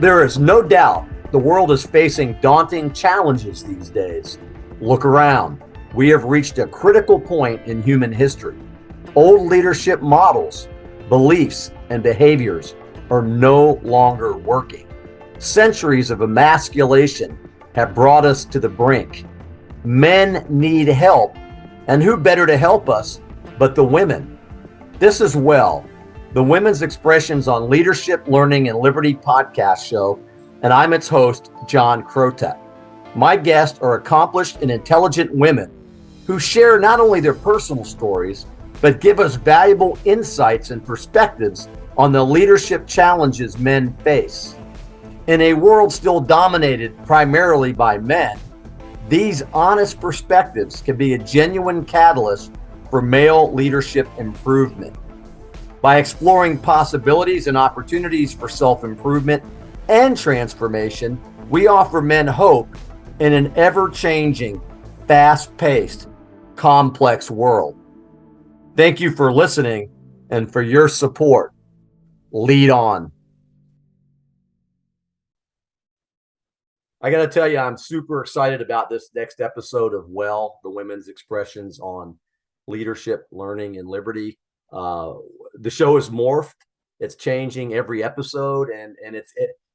There is no doubt the world is facing daunting challenges these days. Look around. We have reached a critical point in human history. Old leadership models, beliefs, and behaviors are no longer working. Centuries of emasculation have brought us to the brink. Men need help, and who better to help us but the women? This is W.E.L.L., the Women's Expressions on Leadership, Learning, and Liberty podcast show, and I'm its host, John Krotek. My guests are accomplished and intelligent women who share not only their personal stories, but give us valuable insights and perspectives on the leadership challenges men face. In a world still dominated primarily by men, these honest perspectives can be a genuine catalyst for male leadership improvement. By exploring possibilities and opportunities for self-improvement and transformation, we offer men hope in an ever-changing, fast-paced, complex world. Thank you for listening and for your support. Lead on. I got to tell you, I'm super excited about this next episode of W.E.L.L., the Women's Expressions on Leadership, Learning, and Liberty. The show is morphed. It's changing every episode, and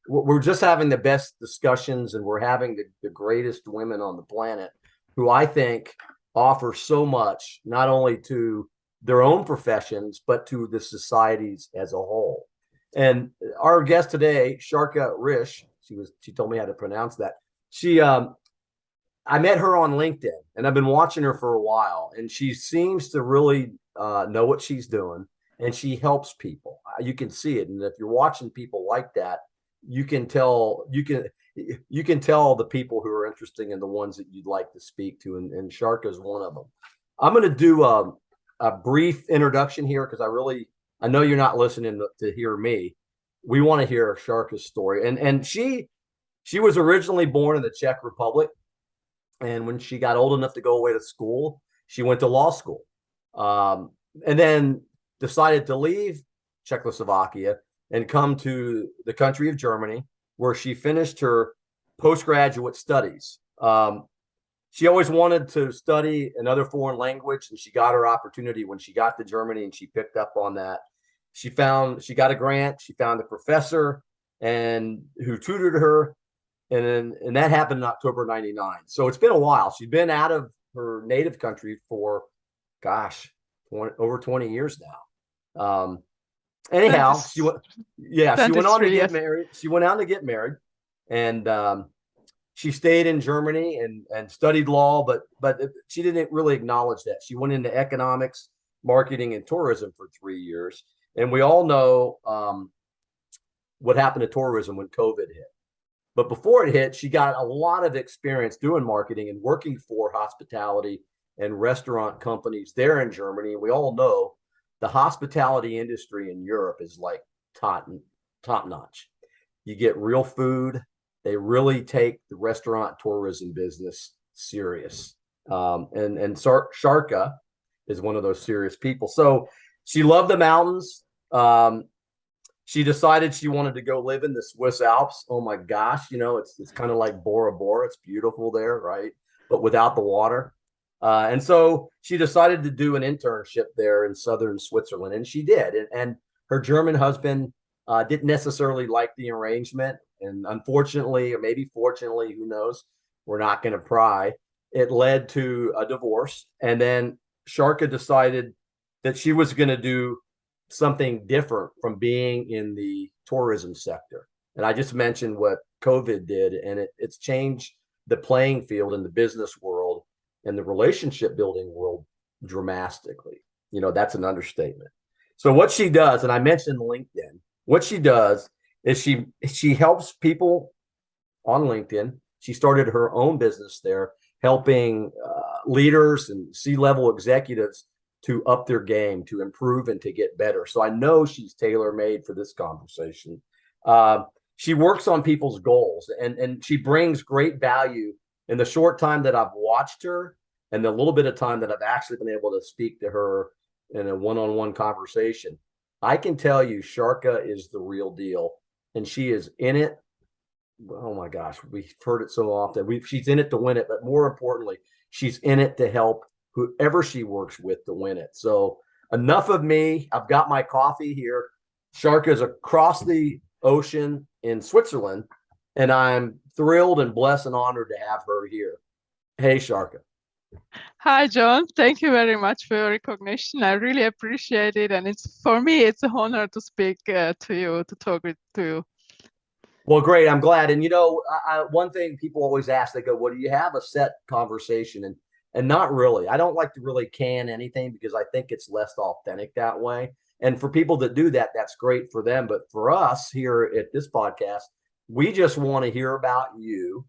we're just having the best discussions, and we're having the greatest women on the planet who I think offer so much, not only to their own professions, but to the societies as a whole. And our guest today, Sarka Risch, she told me how to pronounce that. I met her on LinkedIn, and I've been watching her for a while, and she seems to really know what she's doing, and she helps people. You can see it, and if you're watching people like that, you can tell the people who are interesting and the ones that you'd like to speak to, and Sarka is one of them. I'm going to do a brief introduction here because I know you're not listening to hear me. We want to hear Sarka's story, and she was originally born in the Czech Republic, and when she got old enough to go away to school, she went to law school. And then decided to leave Czechoslovakia and come to the country of Germany, where she finished her postgraduate studies. She always wanted to study another foreign language, and she got her opportunity when she got to Germany, and she picked up on that. She got a grant, she found a professor and who tutored her, and that happened in October 99. So it's been a while. She's been out of her native country for, over 20 years now. Anyhow, she went on to get married. She went out to get married, and she stayed in Germany and studied law, but she didn't really acknowledge that. She went into economics, marketing, and tourism for 3 years. And we all know what happened to tourism when COVID hit. But before it hit, she got a lot of experience doing marketing and working for hospitality and restaurant companies there in Germany. And we all know the hospitality industry in Europe is like top notch. You get real food. They really take the restaurant tourism business serious. And Sarka is one of those serious people. So she loved the mountains. She decided she wanted to go live in the Swiss Alps. Oh my gosh, it's kind of like Bora Bora. It's beautiful there, right? But without the water. And so she decided to do an internship there in southern Switzerland, and she did. And her German husband didn't necessarily like the arrangement. And unfortunately, or maybe fortunately, who knows, we're not going to pry. It led to a divorce. And then Sarka decided that she was going to do something different from being in the tourism sector. And I just mentioned what COVID did, and it's changed the playing field in the business world and the relationship building world dramatically. That's an understatement. So what she does, and I mentioned LinkedIn, what she does is she helps people on LinkedIn. She started her own business there, helping leaders and C-level executives to up their game, to improve, and to get better. So I know she's tailor-made for this conversation. She works on people's goals, and she brings great value. In the short time that I've watched her and the little bit of time that I've actually been able to speak to her in a one-on-one conversation, I can tell you Sarka is the real deal, and she is in it oh my gosh, we've heard it so often. She's in it to win it, but more importantly, she's in it to help whoever she works with to win it. So enough of me. I've got my coffee here. Sarka's across the ocean in Switzerland, and I'm thrilled and blessed and honored to have her here. Hey, Sarka. Hi, John. Thank you very much for your recognition. I really appreciate it, and it's for me, it's an honor to speak to you, to talk to you. Well, great. I'm glad. And one thing people always ask, they go, "Well, do you have a set conversation?" And not really. I don't like to really can anything because I think it's less authentic that way. And for people that do that, that's great for them. But for us here at this podcast, we just want to hear about you.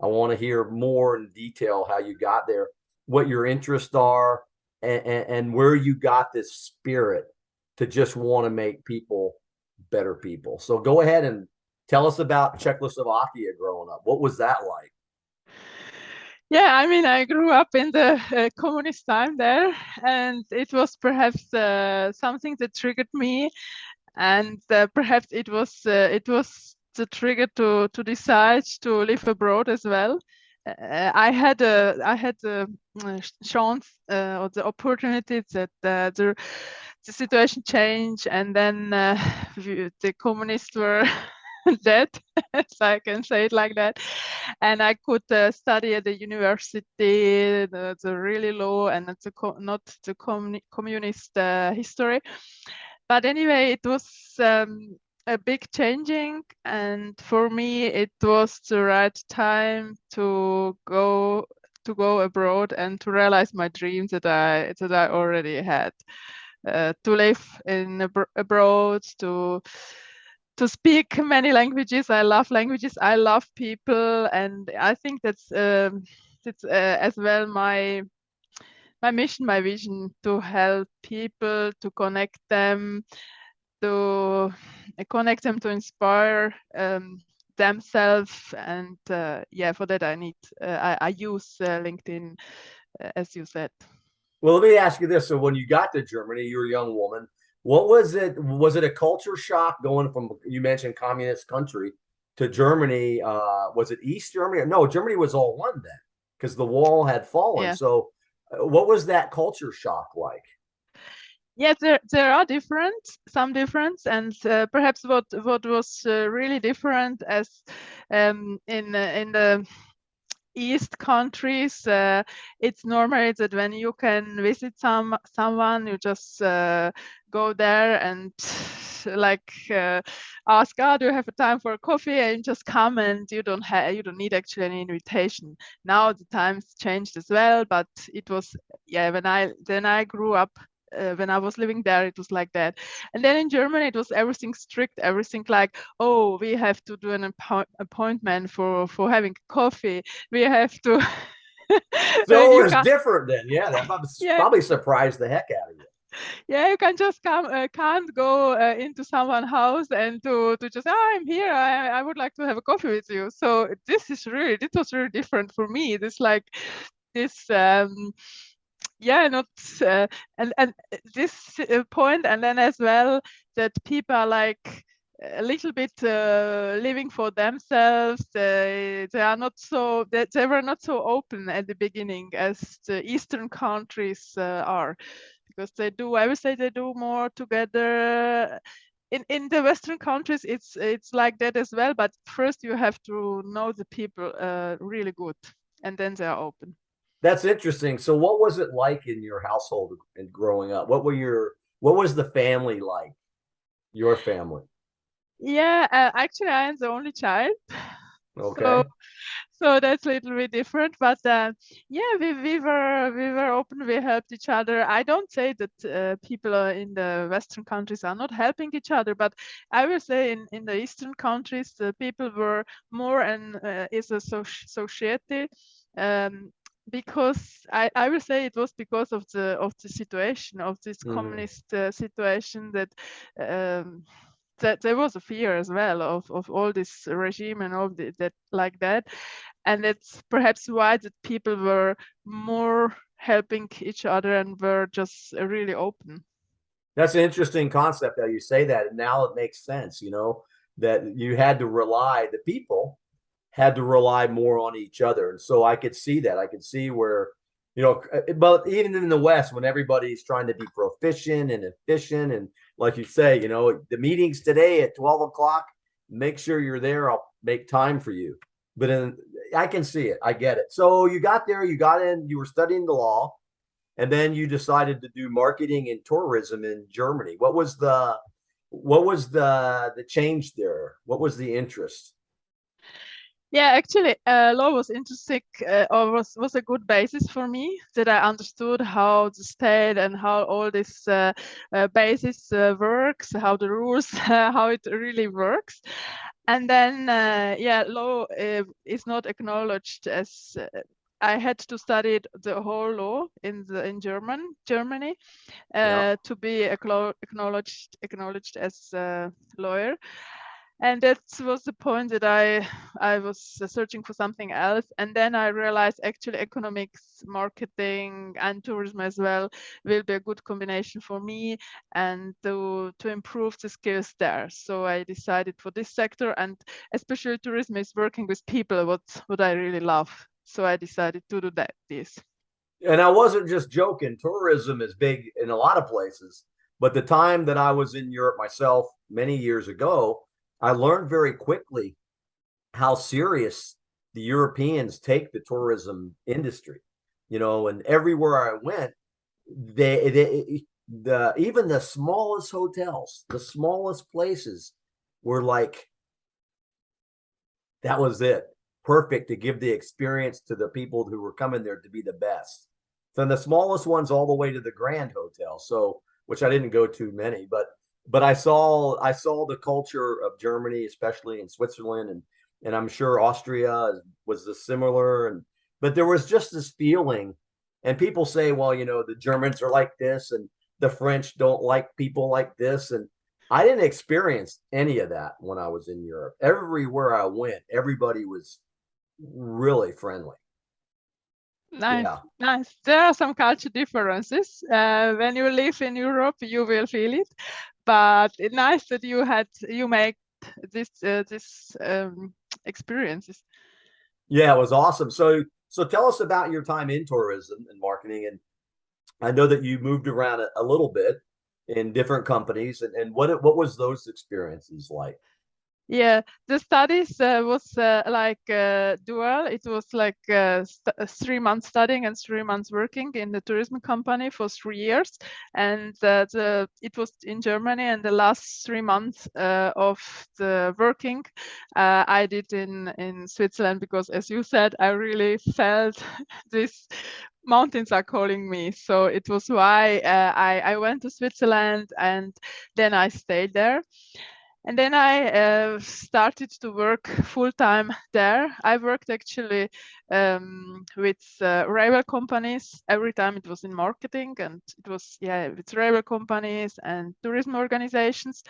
I want to hear more in detail how you got there, what your interests are, and where you got this spirit to just want to make people better people. So go ahead and tell us about Czechoslovakia growing up. What was that like? Yeah, I mean, I grew up in the communist time there, and it was perhaps something that triggered me, and perhaps it was the trigger to decide to live abroad as well. I had the chance or the opportunity that the situation changed, and then the communists were dead, so I can say it like that. And I could study at the university, the really low and not the communist history. But anyway, it was a big changing, and for me, it was the right time to go abroad and to realize my dreams that I already had. To live in abroad, to speak many languages. I love languages. I love people, and I think that's as well my mission, my vision, to help people, to to connect them, to inspire themselves. And yeah, for that I use LinkedIn, as you said. Well, let me ask you this. So when you got to Germany, you were a young woman. What was it? Was it a culture shock going from, you mentioned communist country, to Germany? Was it East Germany? No, Germany was all one then because the wall had fallen. Yeah. So what was that culture shock like? Yes, there are some difference, and perhaps what was really different as in the East countries, it's normal that when you can visit someone, you just go there and like ask, "Oh, do you have a time for a coffee?" And just come, and you don't need actually any invitation. Now the times changed as well, but it was, yeah, when I grew up. When I was living there, it was like that. And then in Germany, it was everything strict, everything like, oh, we have to do an appointment for having coffee. We have to. So You it's can, different then. Yeah, that yeah, probably surprised the heck out of you. yeah, you can just can't go into someone's house and to just, oh, I'm here. I would like to have a coffee with you. So this was really different for me. This like this. Yeah, not and this point, and then as well that people are like a little bit living for themselves. They are not so they were not so open at the beginning as the Eastern countries are, because I would say they do more together. In the Western countries, it's like that as well. But first, you have to know the people really good, and then they are open. That's interesting. So what was it like in your household and growing up? What was the family like? Your family? Yeah, actually, I am the only child, so Okay. that's a little bit different. But yeah, we were open. We helped each other. I don't say that people in the Western countries are not helping each other, but I will say in the Eastern countries, the people were more and is a society. Um, because I will say it was because of the situation of this Mhm. communist situation that that there was a fear as well of all this regime and all that like that. And it's perhaps why that people were more helping each other and were just really open. That's an interesting concept how you say that. And now it makes sense, that you had to rely, the people had to rely more on each other. And so I could see that. I could see where, you know, but even in the West, when everybody's trying to be proficient and efficient, and like you say, you know, the meeting's today at 12 o'clock, make sure you're there. I'll make time for you. But I can see it. I get it. So you got there, you got in, you were studying the law, and then you decided to do marketing and tourism in Germany. What was the change there? What was the interest? Yeah, actually, law was interesting, or was a good basis for me, that I understood how the state and how all this basis works, how the rules, how it really works. And then, yeah, law is not acknowledged as. I had to study the whole law in Germany Yeah. to be acknowledged as a lawyer. And that was the point that I was searching for something else, and then I realized actually economics, marketing, and tourism as well will be a good combination for me, and to improve the skills there. So I decided for this sector, and especially tourism is working with people, what I really love. So I decided to do this. And I wasn't just joking. Tourism is big in a lot of places. But the time that I was in Europe myself many years ago, I learned very quickly how serious the Europeans take the tourism industry. You know, and everywhere I went, the even the smallest hotels, the smallest places were like, that was it. Perfect to give the experience to the people who were coming there to be the best. From the smallest ones all the way to the grand hotel. So, which I didn't go to many, but I saw the culture of Germany, especially in Switzerland, and I'm sure Austria was the similar. And but there was just this feeling, and people say, well, you know, the Germans are like this, and the French don't like people like this, and I didn't experience any of that when I was in Europe. Everywhere I went, everybody was really friendly. Nice, Yeah. nice. There are some culture differences. When you live in Europe, you will feel it. But it's nice that you make this experiences. Yeah, it was awesome. So tell us about your time in tourism and marketing. And I know that you moved around a little bit in different companies, and what was those experiences like? Yeah, the studies was like dual. It was like 3 months studying and 3 months working in the tourism company for 3 years. And it was in Germany, and the last 3 months of the working I did in Switzerland, because as you said, I really felt this mountains are calling me. So it was why I went to Switzerland, and then I stayed there. And then I started to work full time there. I worked actually with railway companies. Every time it was in marketing, and it was, yeah, with railway companies and tourism organizations.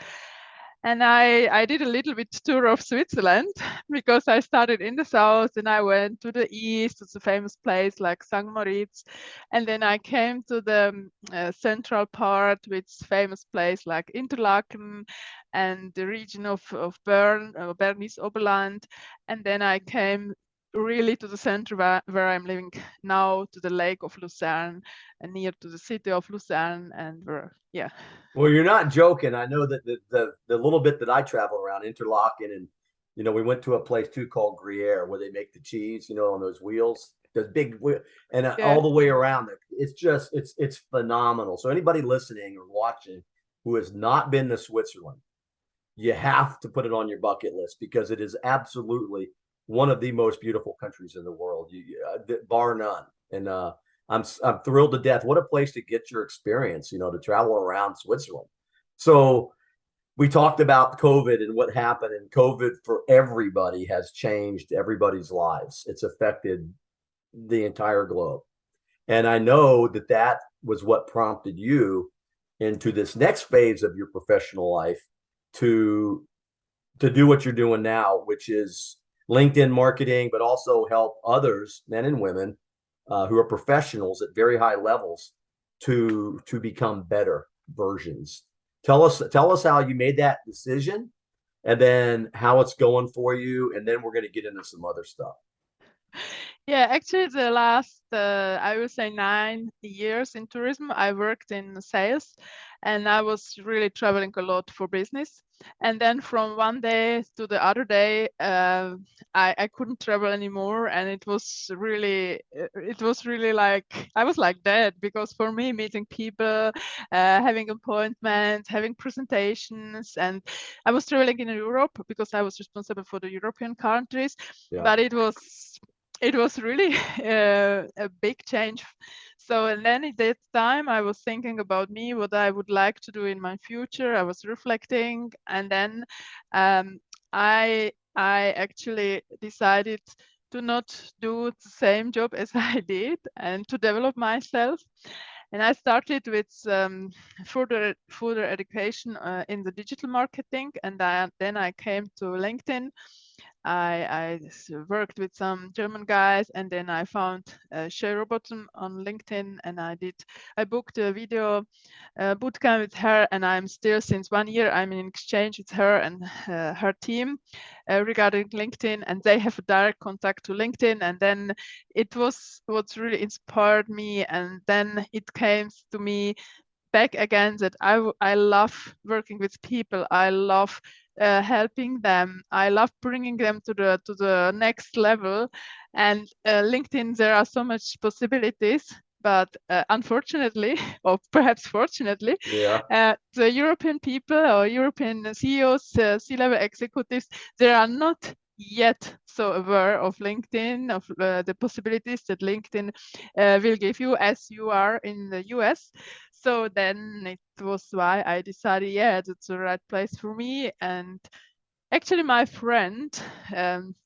And I did a little bit tour of Switzerland because I started in the south and I went to the east, to the famous place like St. Moritz. And then I came to the central part with famous place like Interlaken and the region of Bernese Oberland. And then I came really to the center where I'm living now, to the Lake of Lucerne, and near to the city of Lucerne, and where, yeah. Well, you're not joking. I know that the little bit that I travel around Interlaken, and you know, we went to a place too called Gruyere where they make the cheese, you know, on those wheels, those big wheel, and Yeah. all the way around it. It's just it's phenomenal. So anybody listening or watching who has not been to Switzerland, you have to put it on your bucket list because it is absolutely one of the most beautiful countries in the world, bar none. And I'm thrilled to death. What a place to get your experience, you know, to travel around Switzerland. So we talked about COVID and what happened, and COVID for everybody has changed everybody's lives. It's affected the entire globe. And I know that that was what prompted you into this next phase of your professional life to to do what you're doing now, which is LinkedIn marketing, but also help others, men and women, who are professionals at very high levels, to become better versions. Tell us how you made that decision, and then how it's going for you, and then we're going to get into some other stuff. Yeah, actually, the last, I would say 9 years in tourism, I worked in sales, and I was really traveling a lot for business. And then from one day to the other day, I couldn't travel anymore, and it was really like I was like dead, because for me, meeting people, having appointments, having presentations, and I was traveling in Europe because I was responsible for the European countries, Yeah. but it was really a big change. So, and then at that time, I was thinking about me, what I would like to do in my future. I was reflecting, and then um, I actually decided to not do the same job as I did, and to develop myself. And I started with further education in the digital marketing, and then I came to LinkedIn. I worked with some German guys, and then I found Shay Robertson on LinkedIn, and I booked a video bootcamp with her, and I'm still, since 1 year, I'm in exchange with her and her team regarding LinkedIn, and they have a direct contact to LinkedIn. And then it was what really inspired me, and then it came to me back again that I love working with people. I love helping them. I love bringing them to the next level. And LinkedIn, there are so much possibilities, but unfortunately, or perhaps fortunately, Yeah. the European people or European CEOs, C-level executives, they are not yet so aware of LinkedIn, of the possibilities that LinkedIn will give you, as you are in the US. So then it was why I decided, yeah, that's the right place for me. And actually, my friend,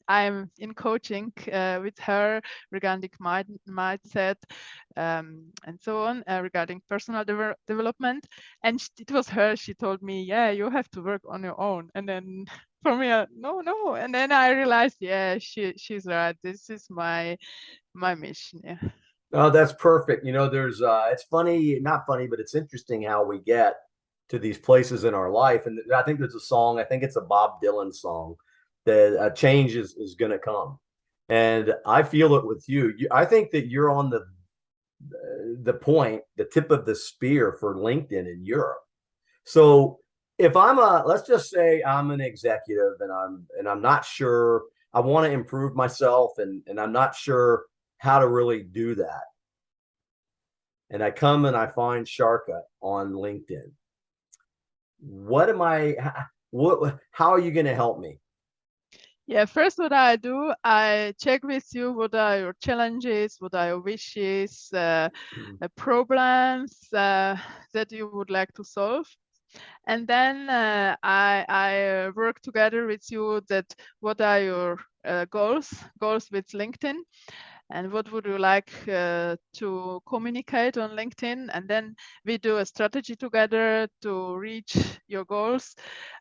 I'm in coaching with her regarding mindset and so on, regarding personal development. And it was her, she told me, yeah, you have to work on your own. And then for me, no, no. And then I realized, yeah, she's right. This is my mission. Yeah. Oh, that's perfect. There's it's funny, not funny, but it's interesting how we get to these places in our life. And I think there's a song, I think it's a Bob Dylan song, that change is going to come. And I feel it with you. I think that you're on the point, the tip of the spear for LinkedIn in Europe. So if let's just say I'm an executive, and I'm not sure, I want to improve myself, and I'm not sure how to really do that. And I come and I find Sarka on LinkedIn. What am I, how are you going to help me? Yeah, first what I do, I check with you what are your challenges, what are your wishes, problems that you would like to solve. And then I work together with you that what are your goals with LinkedIn, and what would you like to communicate on LinkedIn. And then we do a strategy together to reach your goals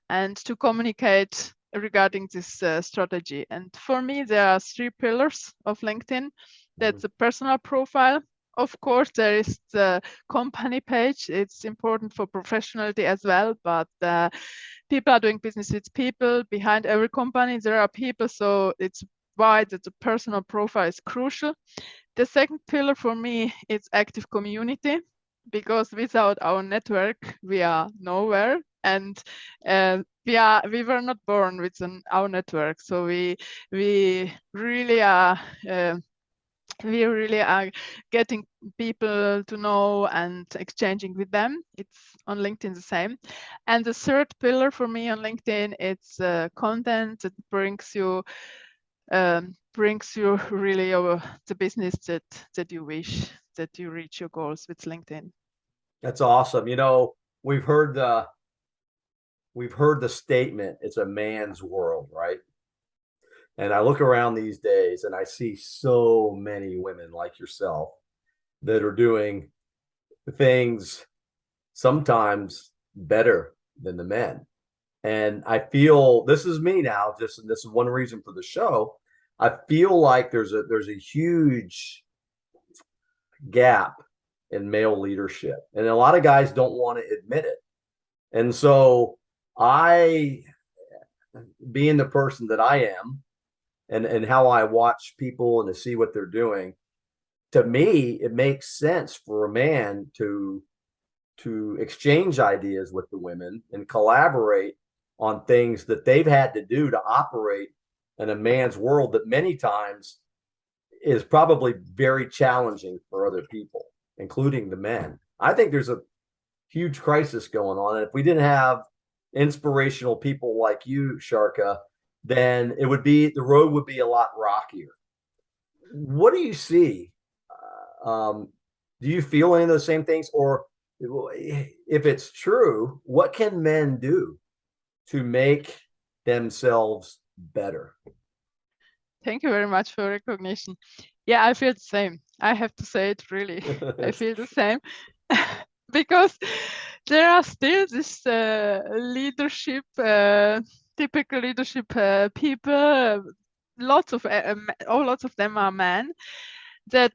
and to communicate regarding this strategy. And for me, there are 3 pillars of LinkedIn. That's a personal profile. Of course, there is the company page. It's important for professionality as well, but people are doing business with people. Behind every company, there are people. So it's why that the personal profile is crucial. The second pillar for me is active community, because without our network, we are nowhere. And we were not born with our network. So we really are uh, we really are getting people to know and exchanging with them. It's on LinkedIn the same. And the third pillar for me on LinkedIn, it's content that brings you really over the business that you wish, that you reach your goals with LinkedIn. That's awesome. We've heard the statement, it's a man's world, right? And I look around these days and I see so many women like yourself that are doing things sometimes better than the men. And I feel, this is me now, just, and this is one reason for the show. I feel like there's a huge gap in male leadership, and a lot of guys don't want to admit it. And so I being the person that I am and how I watch people and to see what they're doing, to me, it makes sense for a man to exchange ideas with the women and collaborate on things that they've had to do to operate in a man's world that many times is probably very challenging for other people, including the men. I think there's a huge crisis going on. And if we didn't have inspirational people like you, Sharka, then the road would be a lot rockier. What do you see? Do you feel any of those same things? Or if it's true, what can men do to make themselves better? Thank you very much for recognition. Yeah, I feel the same. I have to say it really. I feel the same because there are still this leadership, typical leadership people. Lots of lots of them are men that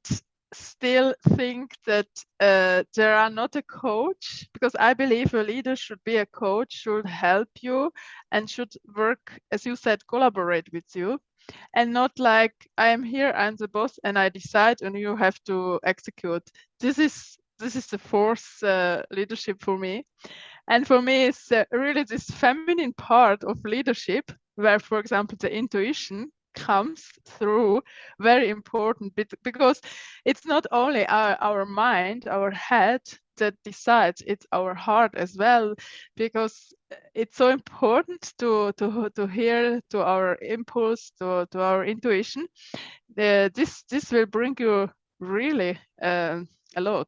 still think that there are not a coach, because I believe a leader should be a coach, should help you and should work, as you said, collaborate with you, and not like I am here, I'm the boss and I decide and you have to execute. This is the fourth leadership for me. And for me, it's really this feminine part of leadership where, for example, the intuition comes through, very important, because it's not only our mind, our head that decides, it's our heart as well, because it's so important to hear to our impulse, to our intuition. This will bring you really a lot.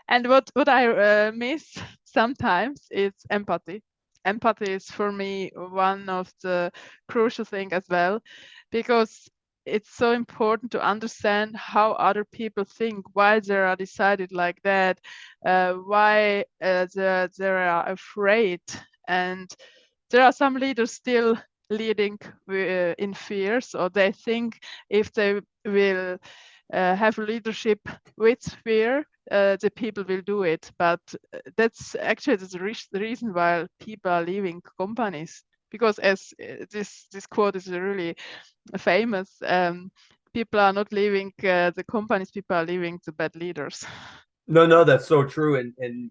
And what I miss sometimes is empathy. Empathy is for me one of the crucial things as well, because it's so important to understand how other people think, why they are decided like that, why they are afraid. And there are some leaders still leading in fears, or they think if they will have leadership with fear, the people will do it. But that's actually the reason why people are leaving companies. Because as this quote is really famous, people are not leaving the companies, people are leaving the bad leaders. No, no, that's so true. And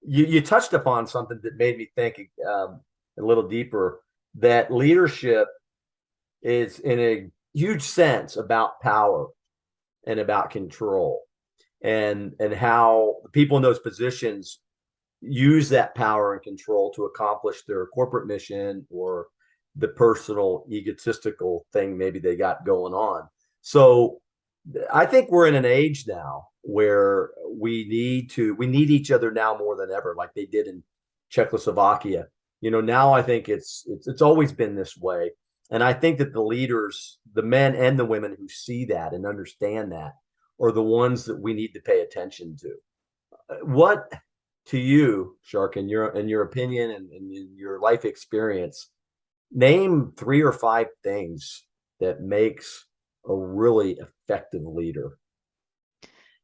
you touched upon something that made me think a little deeper, that leadership is in a huge sense about power and about control and how the people in those positions use that power and control to accomplish their corporate mission or the personal egotistical thing maybe they got going on. So I think we're in an age now where we need each other now more than ever, like they did in Czechoslovakia. Now I think it's always been this way. And I think that the leaders, the men and the women who see that and understand that, are the ones that we need to pay attention to. What to you, Shark, in your opinion and in your life experience, name 3 or 5 things that makes a really effective leader.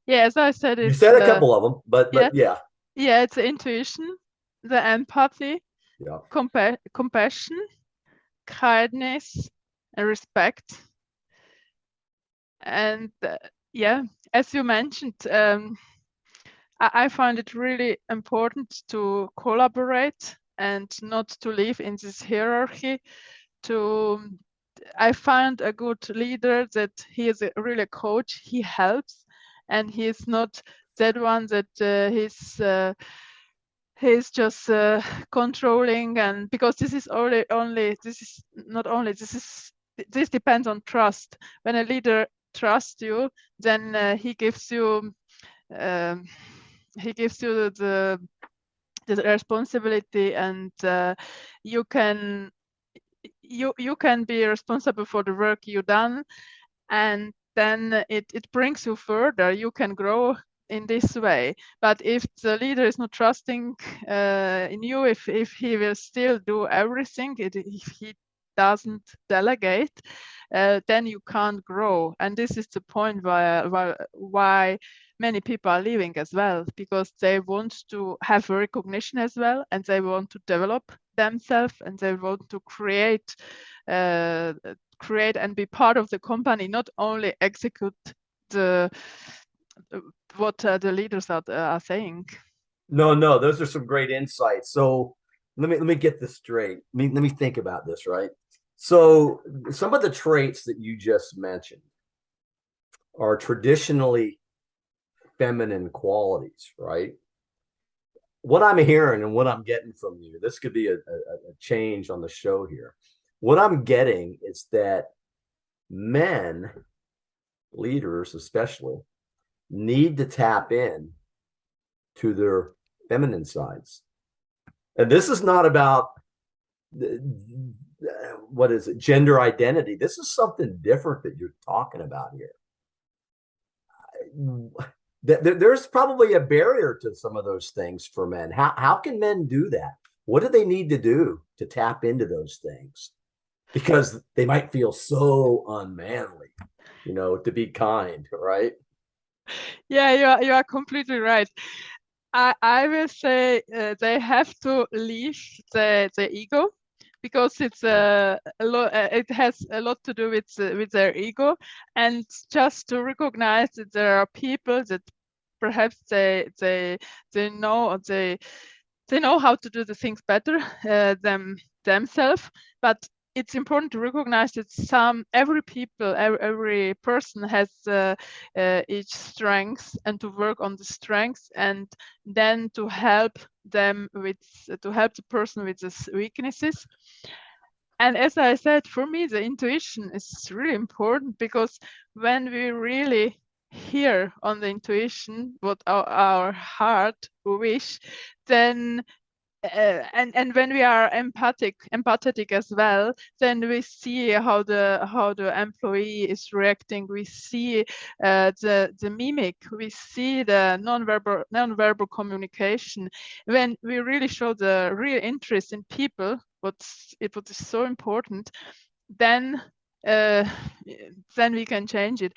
Yeah, as I said, You it's said a couple of them, but yeah, yeah, yeah, it's the intuition, the empathy, yeah. compassion, kindness, and respect. And yeah, as you mentioned, I find it really important to collaborate and not to live in this hierarchy. To I find a good leader that he is really a coach. He helps, and he is not that one that he's just controlling. And because this is only this is not only this depends on trust. When a leader trusts you, then he gives you um, the responsibility, and you can you can be responsible for the work you done, and then it brings you further. You can grow in this way. But if the leader is not trusting in you, if he will still do everything, if he doesn't delegate, then you can't grow. And this is the point why many people are leaving as well, because they want to have recognition as well, and they want to develop themselves, and they want to create and be part of the company, not only execute the what the leaders are saying. No, those are some great insights. So let me get this straight. Let me think about this, right? So some of the traits that you just mentioned are traditionally feminine qualities, right? What I'm hearing and what I'm getting from you, this could be a change on the show here. What I'm getting is that men, leaders especially, need to tap in to their feminine sides. And this is not about what is it, gender identity. This is something different that you're talking about here. There's probably a barrier to some of those things for men. How can men do that? What do they need to do to tap into those things? Because they might feel so unmanly, to be kind, right? Yeah, you are completely right. I will say they have to leave the ego, because it's a lot. It has a lot to do with their ego, and just to recognize that there are people that perhaps they know, or they know how to do the things better themselves, but it's important to recognize that every person has each strength, and to work on the strengths, and then to help the person with the weaknesses. And as I said, for me, the intuition is really important, because when we really hear on the intuition what our heart wish, then and when we are empathetic as well, then we see how the employee is reacting. We see the mimic. We see the non-verbal communication. When we really show the real interest in people, what is so important, then then we can change it.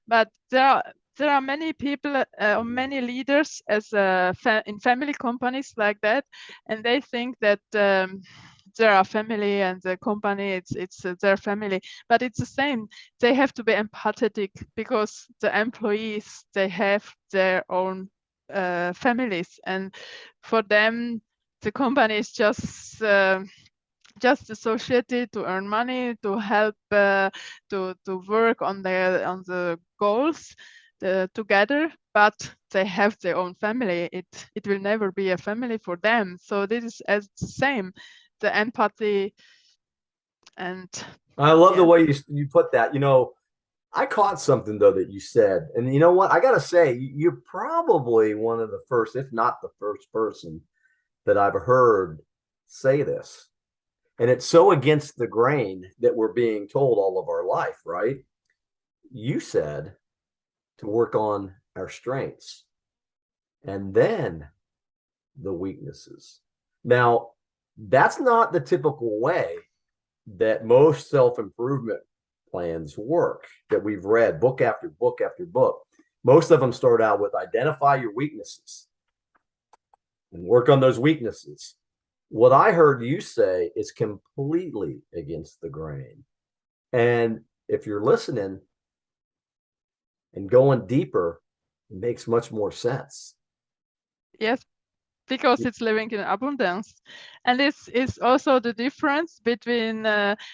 But there are many people or many leaders in family companies like that, and they think that they are family, and the company it's their family, but it's the same. They have to be empathetic, because the employees, they have their own families, and for them the company is just associated to earn money, to help to work on the goals together, but they have their own family. It will never be a family for them. So this is as the same, the empathy. And I love the way you put that. I caught something though that you said, and you know what? I gotta say, you're probably one of the first, if not the first person that I've heard say this. And it's so against the grain that we're being told all of our life, right? You said to work on our strengths and then the weaknesses. Now, that's not the typical way that most self-improvement plans work that we've read book after book after book. Most of them start out with identify your weaknesses and work on those weaknesses. What I heard you say is completely against the grain. And if you're listening and going deeper, it makes much more sense. yes, because it's living in abundance. And this is also the difference between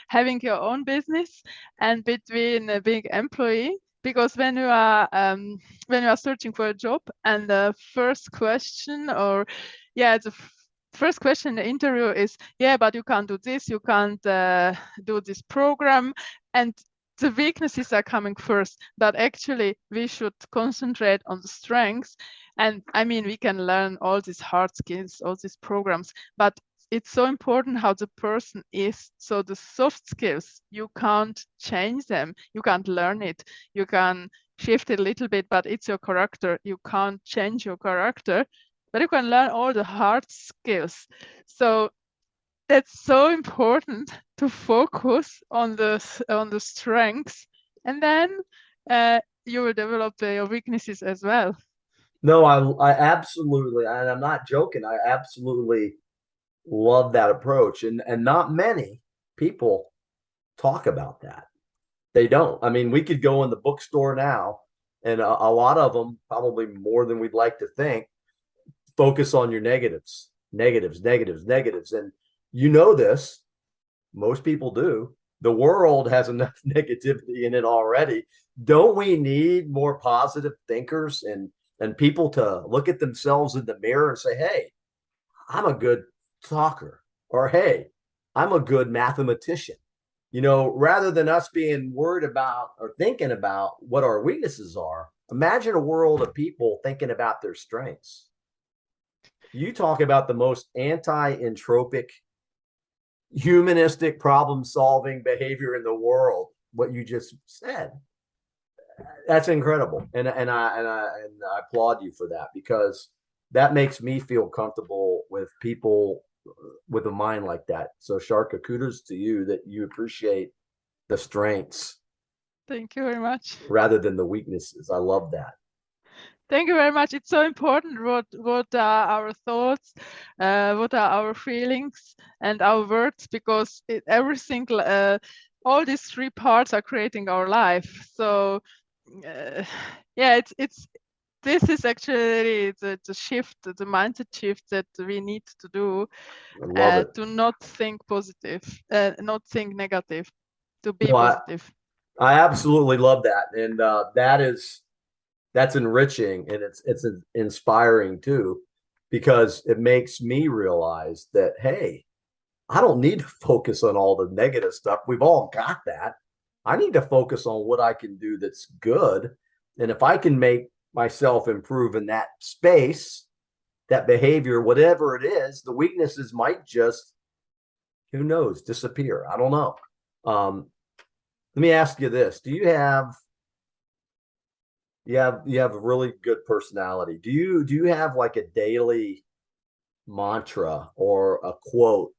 having your own business and between being employee. Because when you are searching for a job, and the first question, or the first question in the interview is, but you can't do this, you can't do this program, and the weaknesses are coming first. But actually we should concentrate on the strengths. And I mean, we can learn all these hard skills, all these programs, but it's so important how the person is. So the soft skills, you can't change them, you can't learn it, you can shift it a little bit, but it's your character. You can't change your character, but you can learn all the hard skills. So that's so important to focus on the strengths, and then you will develop your weaknesses as well. No, I absolutely, and I'm not joking. I absolutely love that approach, and not many people talk about that. They don't. I mean, we could go in the bookstore now, and a lot of them, probably more than we'd like to think, focus on your negatives, negatives, negatives, negatives. And you know this, most people do. The world has enough negativity in it already. Don't we need more positive thinkers and people to look at themselves in the mirror and say, "Hey, I'm a good talker," or "Hey, I'm a good mathematician." Rather than us being worried about or thinking about what our weaknesses are, imagine a world of people thinking about their strengths. You talk about the most anti-entropic, humanistic problem solving behavior in the world, what you just said. That's incredible. And I applaud you for that, because that makes me feel comfortable with people with a mind like that. So Sharka, kudos to you that you appreciate the strengths Thank you very much. rather than the weaknesses. I love that. Thank you very much. It's so important what are our thoughts, what are our feelings and our words, because everything, all these three parts are creating our life. So yeah, it's this is actually the shift, the mindset shift that we need to do, I love it. to not think positive, not think negative, to be No, positive. I absolutely love that, and that's enriching, and it's inspiring too, because it makes me realize that, hey, I don't need to focus on all the negative stuff. We've all got that. I need to focus on what I can do that's good. And if I can make myself improve in that space, that behavior, whatever it is, the weaknesses might just, who knows, disappear. I don't know. Um, Let me ask you this. You have a really good personality. Do you have like a daily mantra or a quote?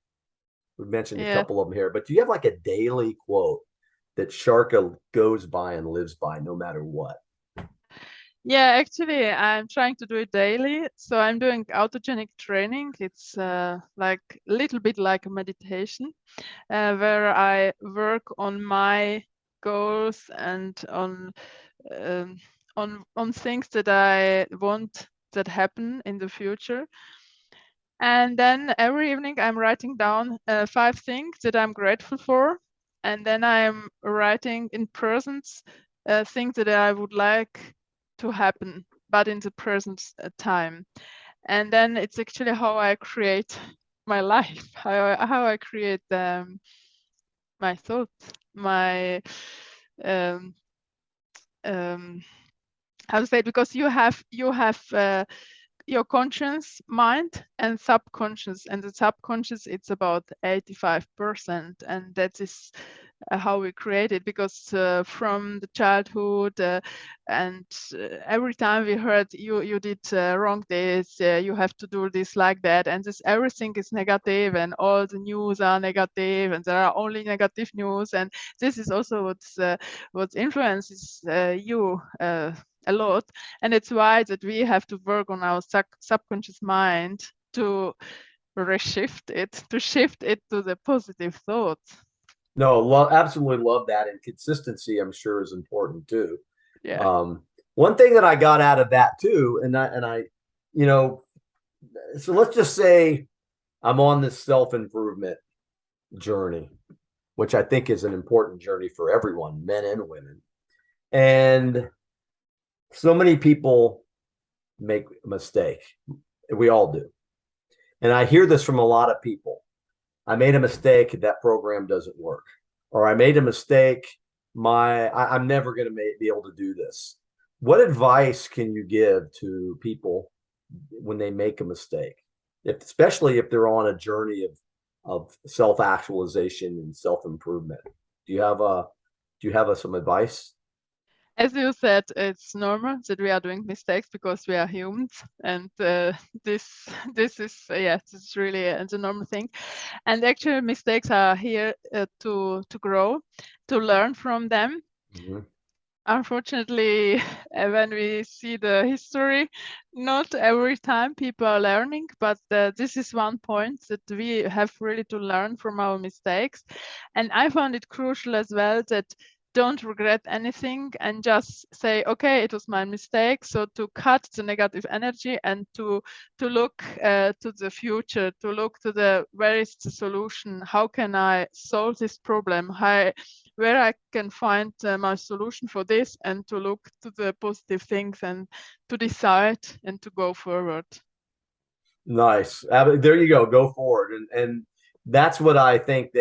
We've mentioned a Yeah. couple of them here, but do you have like a daily quote that Sharka goes by and lives by no matter what? Yeah, actually, I'm trying to do it daily. So I'm doing autogenic training. It's like a little bit like a meditation, where I work on my goals and um, on things that I want that happen in the future. And then every evening I'm writing down 5 things that I'm grateful for, and then I'm writing in present things that I would like to happen, but in the present time. And then it's actually how I create my life, how I create my thoughts, my um, um, how to say it, because you have your conscious mind and subconscious, and the subconscious, it's about 85%, and that is how we create it, because from the childhood, and every time we heard you did wrong this, you have to do this like that, and this everything is negative, and all the news are negative, and there are only negative news, and this is also what influences you a lot. And it's why that we have to work on our subconscious mind to reshift it, to shift it to the positive thoughts. No, absolutely love that. And consistency, I'm sure, is important too. Yeah. One thing that I got out of that too, and I, you know, so let's just say I'm on this self-improvement journey, which I think is an important journey for everyone, men and women. And so many people make a mistake. We all do. And I hear this from a lot of people. I made a mistake, that program doesn't work. Or I made a mistake, I'm never going to be able to do this. What advice can you give to people when they make a mistake? Especially if they're on a journey of self-actualization and self-improvement. Do you have some advice? As you said, it's normal that we are doing mistakes because we are humans, and this this is yes, it's really the normal thing. And actually, mistakes are here to grow, to learn from them. Mhm. Unfortunately, when we see the history, not every time people are learning, but this is one point that we have really to learn from our mistakes. And I found it crucial as well that don't regret anything and just say, okay, it was my mistake. So to cut the negative energy and to look to the future, to look to where is the solution? How can I solve this problem? Where I can find my solution for this, and to look to the positive things and to decide and to go forward. Nice. There you go. Go forward. And that's what I think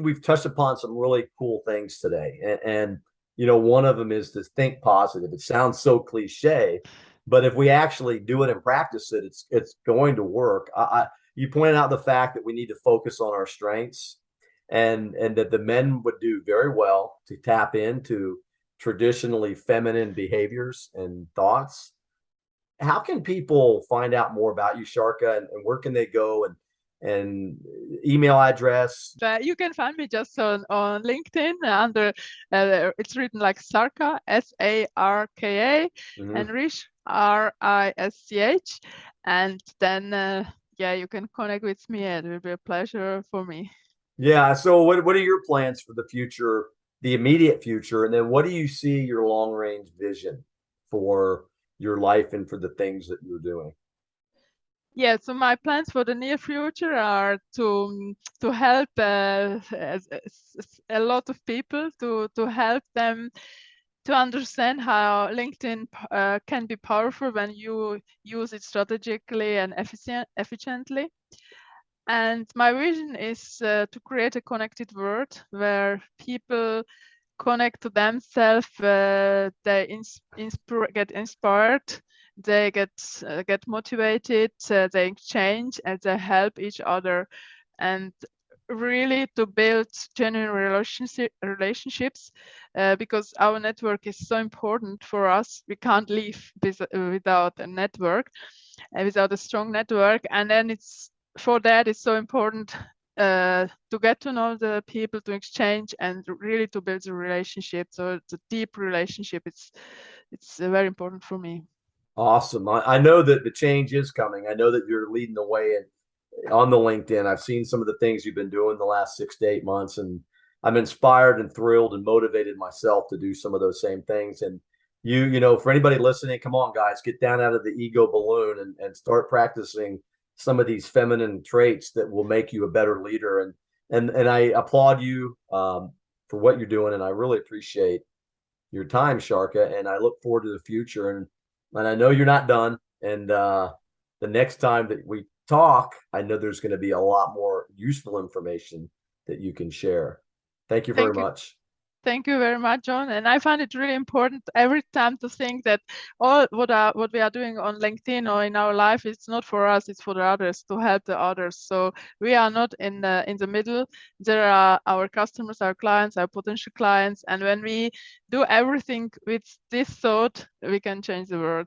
we've touched upon some really cool things today. And one of them is to think positive. It sounds so cliche, but if we actually do it and practice it, it's going to work. You pointed out the fact that we need to focus on our strengths, and that the men would do very well to tap into traditionally feminine behaviors and thoughts. How can people find out more about you, Sarka, and where can they go, and email address? You can find me just on LinkedIn under it's written like Sarka, Sarka, and Risch, Risch, and then yeah, you can connect with me. It will be a pleasure for me. Yeah. So what are your plans for the future, the immediate future, and then what do you see your long range vision for your life and for the things that you're doing? Yeah, so my plans for the near future are to help a lot of people, to help them to understand how LinkedIn can be powerful when you use it strategically and efficiently. And my vision is to create a connected world where people connect to themselves, they get inspired, they get motivated, they exchange, and they help each other, and really to build genuine relationships, because our network is so important for us. We can't live without a network, without a strong network. And then it's so important to get to know the people, to exchange, and really to build a relationship. So the deep relationship, it's very important for me. Awesome. I know that the change is coming. I know that you're leading the way on the LinkedIn. I've seen some of the things you've been doing the last 6 to 8 months, and I'm inspired and thrilled and motivated myself to do some of those same things. And for anybody listening, come on, guys, get down out of the ego balloon and start practicing some of these feminine traits that will make you a better leader. And I applaud you for what you're doing, and I really appreciate your time, Sarka. And I look forward to the future. And I know you're not done. And the next time that we talk, I know there's going to be a lot more useful information that you can share. Thank you very much. Thank you very much, John. And I find it really important every time to think that all what we are doing on LinkedIn or in our life, it's not for us, it's for the others, to help the others. So we are not in the middle. There are our customers, our clients, our potential clients. And when we do everything with this thought, we can change the world.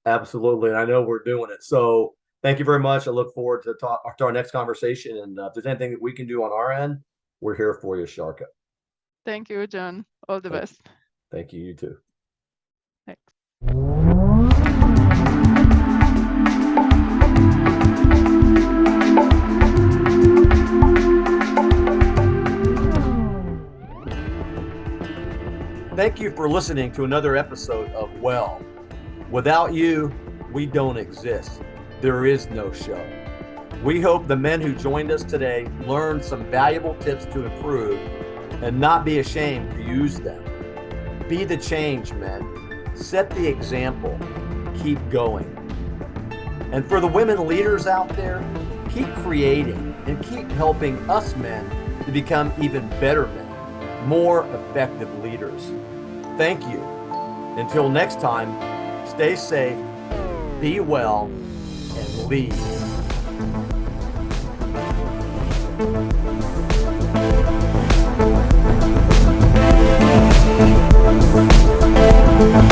Absolutely. And I know we're doing it. So thank you very much. I look forward to our next conversation. And if there's anything that we can do on our end, we're here for you, Sarka. Thank you, John. All the best. Thank you. You too. Thanks. Thank you for listening to another episode of W.E.L.L. Without you, we don't exist. There is no show. We hope the men who joined us today learned some valuable tips to improve and not be ashamed to use them. Be the change, men. Set the example. Keep going. And for the women leaders out there, keep creating and keep helping us men to become even better men, more effective leaders. Thank you. Until next time, stay safe, be well, and lead. Thank you.